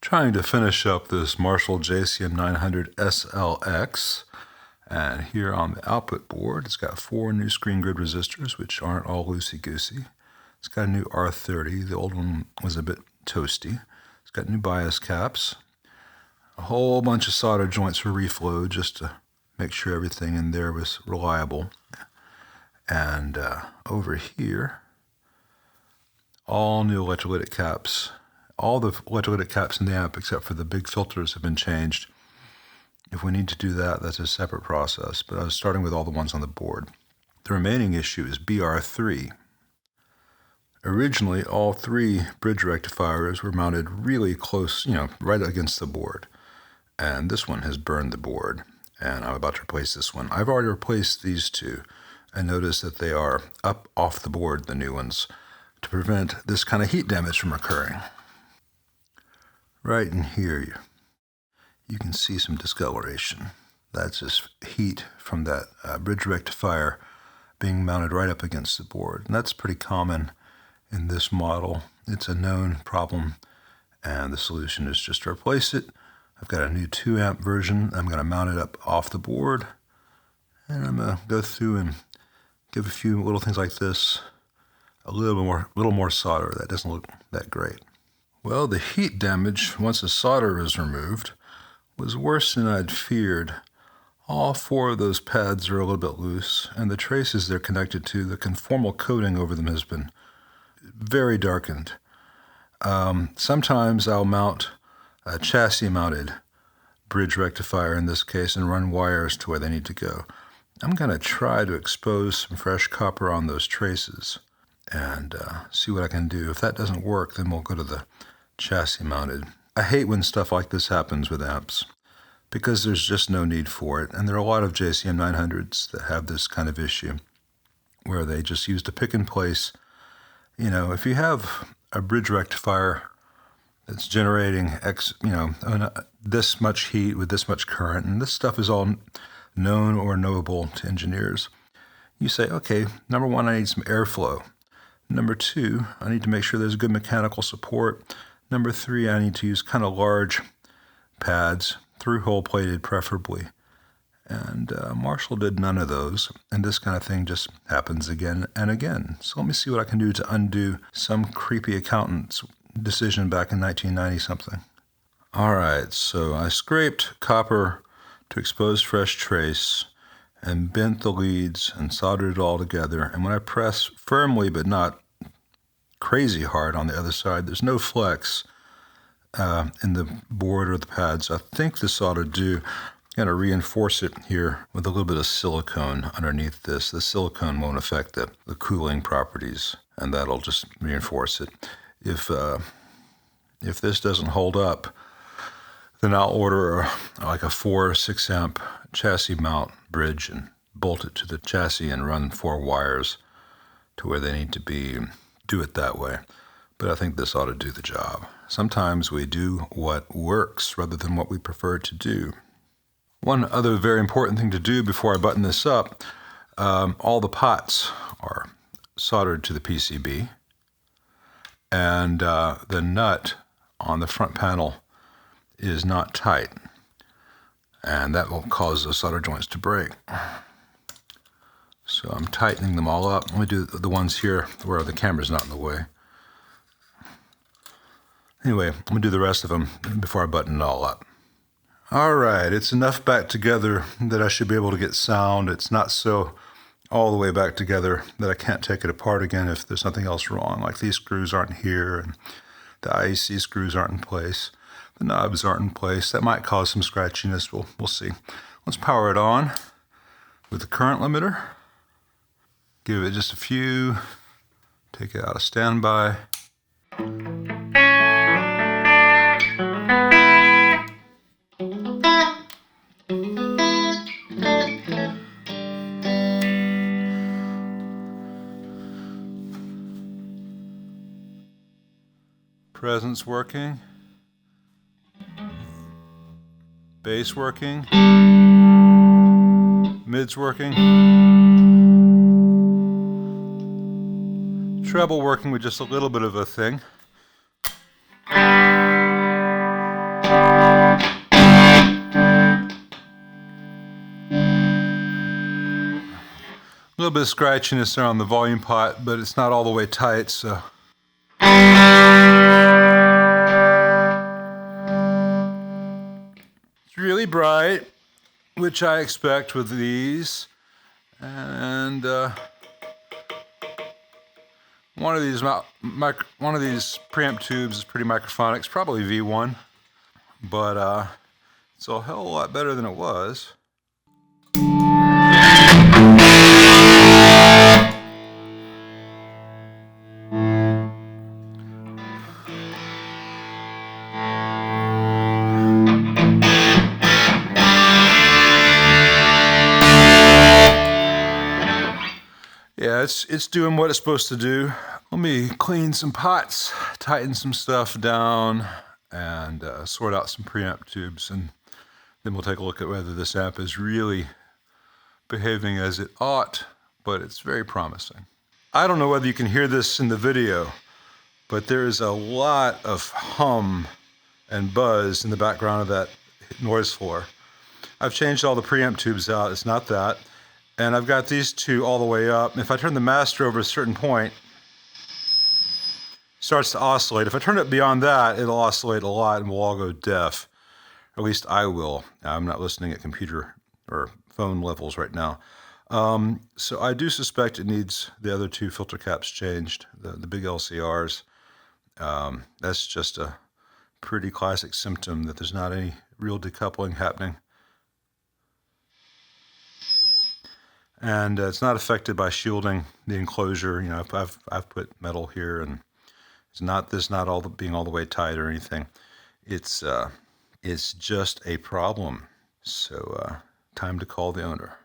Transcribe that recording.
Trying to finish up this Marshall JCM900 SLX, and here on the output board it's got 4 new screen grid resistors, which aren't all loosey-goosey. It's got a new R30, the old one was a bit toasty. It's got new bias caps, a whole bunch of solder joints for reflow just to make sure everything in there was reliable. And over here, all new electrolytic caps. All the electrolytic caps in the amp except for the big filters have been changed. If we need to do that, that's a separate process, but I was starting with all the ones on the board. The remaining issue is BR3. Originally, all 3 bridge rectifiers were mounted really close, right against the board. And this one has burned the board, and I'm about to replace this one. I've already replaced these 2, and notice that they are up off the board, the new ones, to prevent this kind of heat damage from occurring. Right in here, you can see some discoloration. That's just heat from that bridge rectifier being mounted right up against the board. And that's pretty common in this model. It's a known problem, and the solution is just to replace it. I've got a new 2 amp version. I'm going to mount it up off the board, and I'm going to go through and give a few little things like this a little more solder. That doesn't look that great. Well, the heat damage, once the solder is removed, was worse than I'd feared. All 4 of those pads are a little bit loose, and the traces they're connected to, the conformal coating over them has been very darkened. Sometimes I'll mount a chassis-mounted bridge rectifier in this case and run wires to where they need to go. I'm going to try to expose some fresh copper on those traces and see what I can do. If that doesn't work, then we'll go to the chassis mounted. I hate when stuff like this happens with amps because there's just no need for it, and there are a lot of JCM900s that have this kind of issue where they just use the pick and place. If you have a bridge rectifier that's generating this much heat with this much current, and this stuff is all known or knowable to engineers, you say, okay, number 1, I need some airflow. Number 2, I need to make sure there's good mechanical support. Number 3, I need to use kind of large pads, through-hole plated preferably. And Marshall did none of those, and this kind of thing just happens again and again. So let me see what I can do to undo some creepy accountant's decision back in 1990-something. All right, so I scraped copper to expose fresh trace and bent the leads and soldered it all together. And when I press firmly but not crazy hard on the other side, there's no flex in the board or the pads. I think this ought to do. I'm going to reinforce it here with a little bit of silicone underneath this. The silicone won't affect the cooling properties, and that'll just reinforce it. If this doesn't hold up, then I'll order a 4 or 6 amp chassis mount bridge and bolt it to the chassis and run 4 wires to where they need to be. Do it that way. But I think this ought to do the job. Sometimes we do what works rather than what we prefer to do. One other very important thing to do before I button this up, all the pots are soldered to the PCB, and the nut on the front panel is not tight, and that will cause the solder joints to break. So I'm tightening them all up. Let me do the ones here where the camera's not in the way. Anyway, I'm going to do the rest of them before I button it all up. All right, it's enough back together that I should be able to get sound. It's not so all the way back together that I can't take it apart again if there's something else wrong, like these screws aren't here and the IEC screws aren't in place. The knobs aren't in place. That might cause some scratchiness. We'll see. Let's power it on with the current limiter. Give it just a few. Take it out of standby. Presence working. Bass working. Mid's working. Treble working with just a little bit of a thing. A little bit of scratchiness there on the volume pot, but it's not all the way tight, so. It's really bright, which I expect with these. And one of these preamp tubes is pretty microphonic. It's probably V1, but it's a hell of a lot better than it was. Yeah, it's doing what it's supposed to do. Let me clean some pots, tighten some stuff down, and sort out some preamp tubes, and then we'll take a look at whether this amp is really behaving as it ought, but it's very promising. I don't know whether you can hear this in the video, but there is a lot of hum and buzz in the background of that noise floor. I've changed all the preamp tubes out, it's not that. And I've got these two all the way up. If I turn the master over a certain point, it starts to oscillate. If I turn it beyond that, it'll oscillate a lot and we'll all go deaf. At least I will. I'm not listening at computer or phone levels right now. So I do suspect it needs the other two filter caps changed, the big LCRs. That's just a pretty classic symptom that there's not any real decoupling happening. And it's not affected by shielding the enclosure. You know, I've put metal here, and it's not being all the way tight or anything. It's just a problem. So time to call the owner.